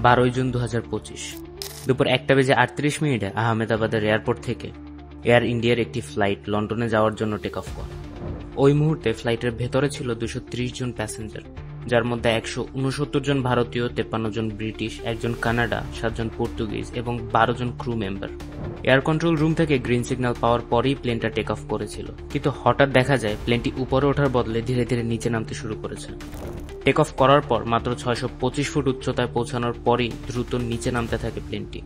12 June 2025 দুপুর 1:38 আহমেদাবাদের airport থেকে air ইন্ডিয়ার একটি ফ্লাইট লন্ডনে যাওয়ার জন্য টেক অফ করে। ওই মুহূর্তে ফ্লাইটের ভেতরে ছিল 230 জন প্যাসেঞ্জার, যার মধ্যে 169 জন ভারতীয়, 53 জন ব্রিটিশ, 1 জন কানাডা, 7 জন পর্তুগিজ এবং 12 জন crew member. Air control room থেকে গ্রিন সিগন্যাল পাওয়ার পরেই প্লেনটা টেক অফ করেছিল, কিন্তু হঠাৎ দেখা যায় প্লেনটি উপরে ওঠার বদলে ধীরে ধীরে নিচে নামতে শুরু করেছে। টেক অফ করার পর মাত্র 625 ফুট উচ্চতায় পৌঁছানোর পরই দ্রুত নিচে নামতে থাকে প্লেনটি,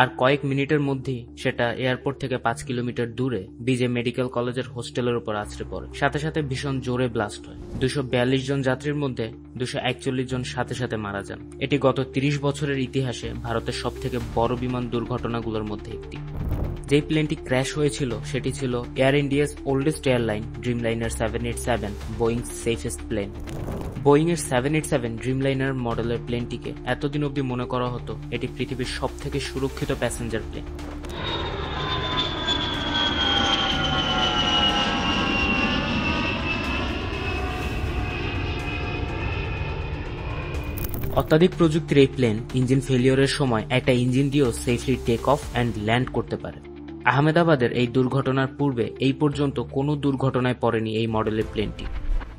আর কয়েক মিনিটের মধ্যেই সেটা এয়ারপোর্ট থেকে 5 কিলোমিটার দূরে বিজে মেডিকেল কলেজের হোস্টেলের উপর আছড়ে পড়ে। সাথে সাথে ভীষণ জোরে ব্লাস্ট হয়। 242 জন যাত্রীর মধ্যে 241 জন সাথে সাথে মারা যান। এটি গত 30 বছরের ইতিহাসে ভারতের সব থেকে বড় বিমান দুর্ঘটনাগুলোর মধ্যে একটি। যেই প্লেনটি ক্র্যাশ হয়েছিল সেটি ছিল Air India's oldest airline Dreamliner 787, Boeing safest plane. Boeing এর 787 ড্রিমলাইনার মডেলের প্লেনটিকে এতদিন অবধি মনে করা হতো এটি পৃথিবীর সব থেকে সুরক্ষিত প্যাসেঞ্জার প্লেন। অত্যাধিক প্রযুক্তির এই প্লেন ইঞ্জিন ফেলিওরের সময় একটা ইঞ্জিন দিয়েও safely take off and land করতে পারে। আহমেদাবাদের এই দুর্ঘটনার পূর্বে এই পর্যন্ত কোনো দুর্ঘটনায় পড়েনি এই মডেলের প্লেনটি।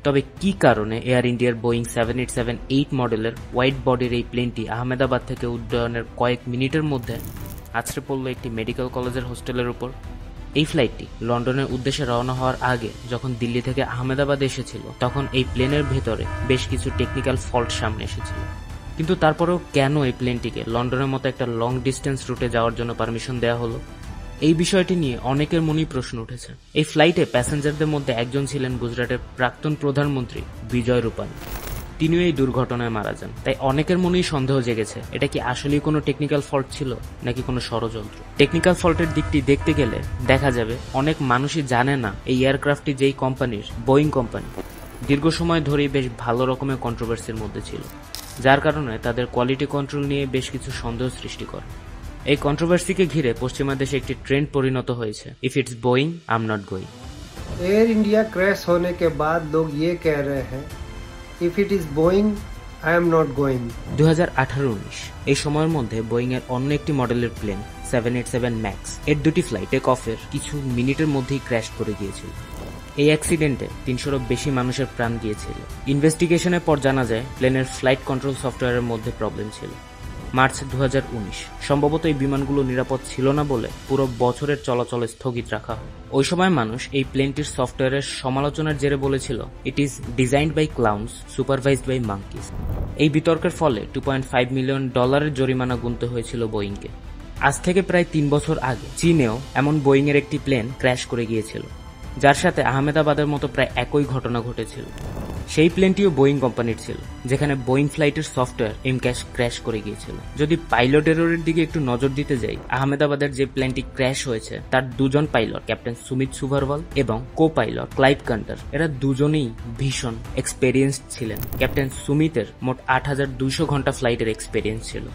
তবে কি কারণে এয়ার ইন্ডিয়ার বোয়িং 787-8 মডেলের হোয়াইট বডির এই প্লেনটি আহমেদাবাদ থেকে উড্ডয়নের কয়েক মিনিটের মধ্যে আছড়ে পড়ল একটি মেডিকেল কলেজের হোস্টেলের উপর? এই ফ্লাইটটি লন্ডনের উদ্দেশ্যে রওনা হওয়ার আগে যখন দিল্লি থেকে আহমেদাবাদ এসেছিল, তখন এই প্লেনের ভেতরে বেশ কিছু টেকনিক্যাল ফল্ট সামনে এসেছিল। কিন্তু তারপরেও কেন এই প্লেনটিকে লন্ডনের মতো একটা লং ডিস্টেন্স রুটে যাওয়ার জন্য পারমিশন দেওয়া হলো? এই বিষয়টি নিয়ে অনেকের মনেই প্রশ্ন উঠেছে। এই ফ্লাইটে প্যাসেঞ্জারদের মধ্যে একজন ছিলেন গুজরাটের প্রাক্তন প্রধানমন্ত্রী বিজয় রূপানি। তিনিও এই দুর্ঘটনায় মারা যান। তাই অনেকের মনেই সন্দেহ জেগেছে এটা কি আসলেই কোনো টেকনিক্যাল ফল্ট ছিল নাকি কোনো ষড়যন্ত্র। টেকনিক্যাল ফল্টের দিকটি দেখতে গেলে দেখা যাবে অনেক মানুষই জানে না এই এয়ারক্রাফটটি যেই কোম্পানির, বোয়িং কোম্পানি, দীর্ঘ সময় ধরেই বেশ ভালো রকমের কন্ট্রোভার্সির মধ্যে ছিল, যার কারণে তাদের কোয়ালিটি কন্ট্রোল নিয়ে বেশ কিছু সন্দেহ সৃষ্টি করে। এই কন্ট্রোভার্সিকে ঘিরে পশ্চিমা দেশে একটি ট্রেন্ড পরিণত হয়েছে, if it's Boeing I am not going. Air India crash होने के बाद लोग ये कह रहे हैं if it is Boeing I am not going. 2018-19 এই সময়ের মধ্যে বোয়িং এর অন্য একটি মডেলের প্লেন 787 ম্যাক্স এর দুটি ফ্লাইট টেক অফের কিছু মিনিটের মধ্যেই ক্র্যাশ করে গিয়েছিল। এই অ্যাক্সিডেন্টে 300-রও বেশি মানুষের প্রাণ গিয়েছিল। ইনভেস্টিগেশনের পর জানা যায় প্লেনের ফ্লাইট কন্ট্রোল সফটওয়্যারের মধ্যে প্রবলেম ছিল। মার্চ 2019 সম্ভবত এই বিমানগুলো নিরাপদ ছিল না বলে পুরো বছরের চলাচল স্থগিত রাখা হয়। ওই সময় মানুষ এই প্লেনটির সফটওয়্যারের সমালোচনার জেরে বলেছিল it is designed by clowns supervised by monkeys. এই বিতর্কের ফলে $2.5 মিলিয়ন জরিমানা গুনতে হয়েছিল বোয়িংকে। আজ থেকে প্রায় 3 বছর আগে চীনেও এমন বোয়িং এর একটি প্লেন ক্র্যাশ করে গিয়েছিল, যার সাথে আহমেদাবাদের মতো প্রায় একই ঘটনা ঘটেছিল। সেই প্লেনটিও বোয়িং কোম্পানির ছিল, যেখানে বোয়িং ফ্লাইটের সফটওয়্যার এমক্যাশ ক্র্যাশ করে গিয়েছিল। যদি পাইলট এররের দিকে একটু নজর দিতে যাই, আহমেদাবাদের যে প্লেনটি ক্র্যাশ হয়েছে তার দুজন পাইলট, ক্যাপ্টেন সুমিত সুভারওয়াল এবং কো পাইলট ক্লাইভ কান্টার, এরা দুজনেই ভীষণ এক্সপেরিয়েন্সড ছিলেন। ক্যাপ্টেন সুমিতের মোট 8200 ঘন্টা ফ্লাইটের এক্সপেরিয়েন্স ছিল,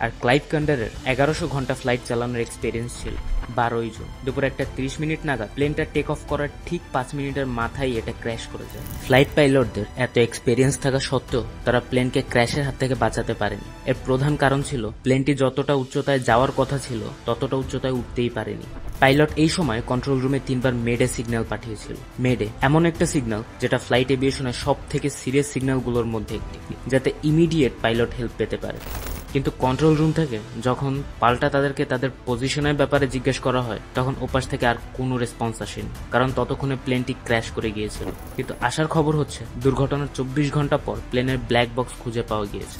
আর ক্লাইভ কান্টারের 1100 ঘন্টা ফ্লাইট চালানোর এক্সপেরিয়েন্স ছিল। 12 জুন দুপুর 1:30 নাগাদ প্লেনটা টেক অফ করার ঠিক 5 মিনিটের মাথায় এটা ক্র্যাশ করে যায়। ফ্লাইট পাইলটদের এত এক্সপেরিয়েন্স থাকা সত্ত্বেও তারা প্লেনকে ক্র্যাশের হাত থেকে বাঁচাতে পারেনি। এর প্রধান কারণ ছিল প্লেনটি যতটা উচ্চতায় যাওয়ার কথা ছিল ততটা উচ্চতায় উঠতেই পারেনি। পাইলট এই সময় কন্ট্রোল রুমে 3 বার মেডে সিগন্যাল পাঠিয়েছিল। মেডে এমন একটা সিগন্যাল যেটা ফ্লাইট এভিয়েশনের সব থেকে সিরিয়াস সিগন্যালগুলোর মধ্যে একটি, যাতে ইমিডিয়েট পাইলট হেল্প পেতে পারে। কিন্তু কন্ট্রোল রুম থেকে যখন পাল্টা তাদেরকে তাদের পজিশনের ব্যাপারে জিজ্ঞেস করা হয়, তখন ওপাশ থেকে আর কোনো রেসপন্স আসেনি, কারণ ততক্ষণে প্লেনটি ক্র্যাশ করে গিয়েছিল। কিন্তু আসার খবর হচ্ছে দুর্ঘটনার 24 ঘন্টা পর প্লেনের ব্ল্যাক বক্স খুঁজে পাওয়া গিয়েছে।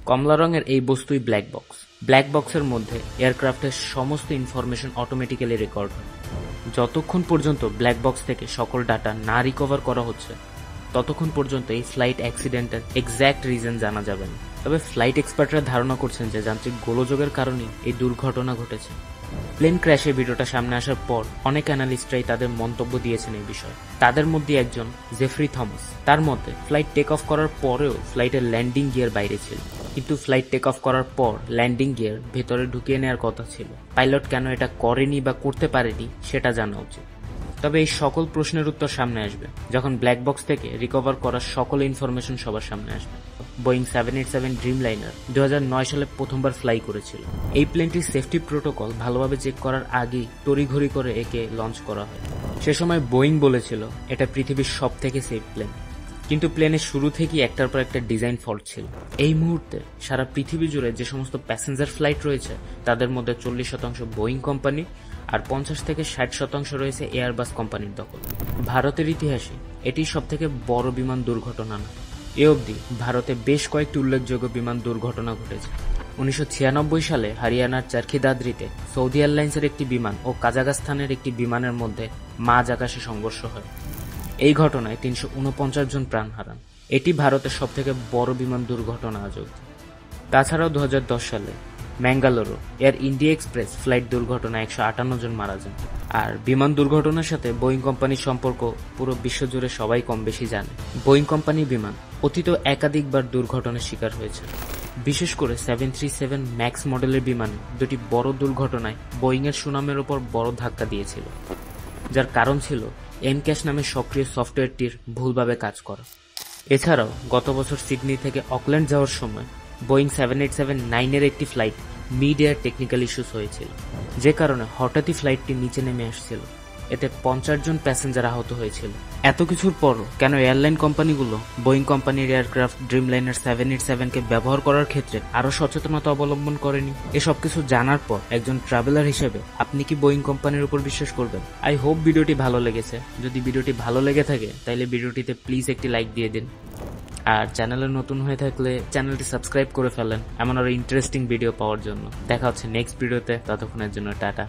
কমলা রঙের এই বস্তুই ব্ল্যাক বক্স। ব্ল্যাক বক্সের মধ্যে এয়ারক্রাফটের সমস্ত ইনফরমেশন অটোমেটিক্যালি রেকর্ড হয়। যতক্ষণ পর্যন্ত ব্ল্যাক বক্স থেকে সকল ডাটা না রিকভার করা হচ্ছে, ততক্ষণ পর্যন্ত এই ফ্লাইট অ্যাক্সিডেন্টের এক্স্যাক্ট রিজন জানা যাবে না। তবে ফ্লাইট এক্সপার্টরা ধারণা করছেন যে যান্ত্রিক গোলযোগের কারণে এই দুর্ঘটনা ঘটেছে। প্লেন ক্র্যাশের ভিডিওটা সামনে আসার পর অনেক অ্যানালিস্টরাই তাদের মন্তব্য দিয়েছেন এই বিষয়ে। তাদের মধ্যে একজন জেফ্রি থমাস, তার মতে ফ্লাইট টেক অফ করার পরেও ফ্লাইটের ল্যান্ডিং গিয়ার বাইরে ছিল, কিন্তু ফ্লাইট টেক অফ করার পর ল্যান্ডিং গিয়ার ভেতরে ঢুকিয়ে নেওয়ার কথা ছিল। পাইলট কেন এটা করেনি বা করতে পারেনি সেটা জানা উচিত। তবে এই সকল প্রশ্নের উত্তর সামনে আসবে যখন ব্ল্যাক বক্স থেকে রিকভার করার সকল ইনফরমেশন সবার সামনে আসবে। বোয়িং 787 ড্রিমলাইনার 2009 সালে প্রথমবার ফ্লাই করেছিল। এই প্লেনটির সেফটি প্রোটোকল ভালোভাবে চেক করার আগেই তড়িঘড়ি করে একে লঞ্চ করা হয়। সে সময় বোয়িং বলেছিল এটা পৃথিবীর সবথেকে সেফ প্লেন, কিন্তু প্লেনের শুরু থেকেই একটার পর একটা ডিজাইন ফল্ট ছিল। এই মুহূর্তে সারা পৃথিবী জুড়ে যে সমস্ত প্যাসেঞ্জার ফ্লাইট রয়েছে তাদের মধ্যে 40% বোয়িং কোম্পানি আর 50 থেকে 60% রয়েছে এয়ারবাস কোম্পানির দখল। ভারতের ইতিহাসে এটি সবথেকে বড় বিমান দুর্ঘটনা না। এ অবধি ভারতে বেশ কয়েকটি উল্লেখযোগ্য বিমান দুর্ঘটনা ঘটেছে। 1996 সালে হরিয়ানার চরখি দাদরিতে সৌদি এয়ারলাইন্সের একটি বিমান ও কাজাখস্তানের একটি বিমানের মধ্যে মাঝ আকাশে সংঘর্ষ হয়। এই ঘটনায় 349 জন প্রাণ হারান। এটি ভারতের সবথেকে বড় বিমান দুর্ঘটনা আজ অবধি। তাছাড়াও 2010 সালে ম্যাঙ্গালোরও এয়ার ইন্ডিয়া এক্সপ্রেস ফ্লাইট দুর্ঘটনায় 158 জন মারা যান। আর বিমান দুর্ঘটনার সাথে বোয়িং কোম্পানির সম্পর্ক পুরো বিশ্বজুড়ে সবাই কম বেশি জানে। বোয়িং কোম্পানির বিমান অতীতেও একাধিকবার দুর্ঘটনার শিকার হয়েছে। বিশেষ করে 737 ম্যাক্স মডেলের বিমান দুটি বড় দুর্ঘটনায় বোয়িংয়ের সুনামের উপর বড় ধাক্কা দিয়েছিল, যার কারণ ছিল এমক্যাশ নামের সক্রিয় সফটওয়্যারটির ভুলভাবে কাজ করা। এছাড়াও গত বছর সিডনি থেকে অকল্যান্ড যাওয়ার সময় বোয়িং 787-9 একটি flight mid air technical issues হয়েছিল, যে কারণে হঠাৎই ফ্লাইটটি নিচে নেমে আসছিল। এতে 50 জন প্যাসেঞ্জার আহত হয়েছিল। এত কিছুর পরও কেন এয়ারলাইন কোম্পানিগুলো বোয়িং কোম্পানির এয়ারক্রাফট ড্রিমলাইনার 787-কে ব্যবহার করার ক্ষেত্রে আরও সচেতনতা অবলম্বন করেনি? এসব কিছু জানার পর একজন ট্রাভেলার হিসেবে আপনি কি বোয়িং কোম্পানির উপর বিশ্বাস করবেন? আই হোপ ভিডিওটি ভালো লেগেছে। যদি ভিডিওটি ভালো লেগে থাকে তাহলে ভিডিওটিতে প্লিজ একটি লাইক দিয়ে দিন। আর চ্যানেলে নতুন হয়ে থাকলে চ্যানেলটি সাবস্ক্রাইব করে ফেলেন এমন আরো ইন্টারেস্টিং ভিডিও পাওয়ার জন্য। দেখা হচ্ছে নেক্সট ভিডিওতে, ততক্ষণের জন্য টাটা।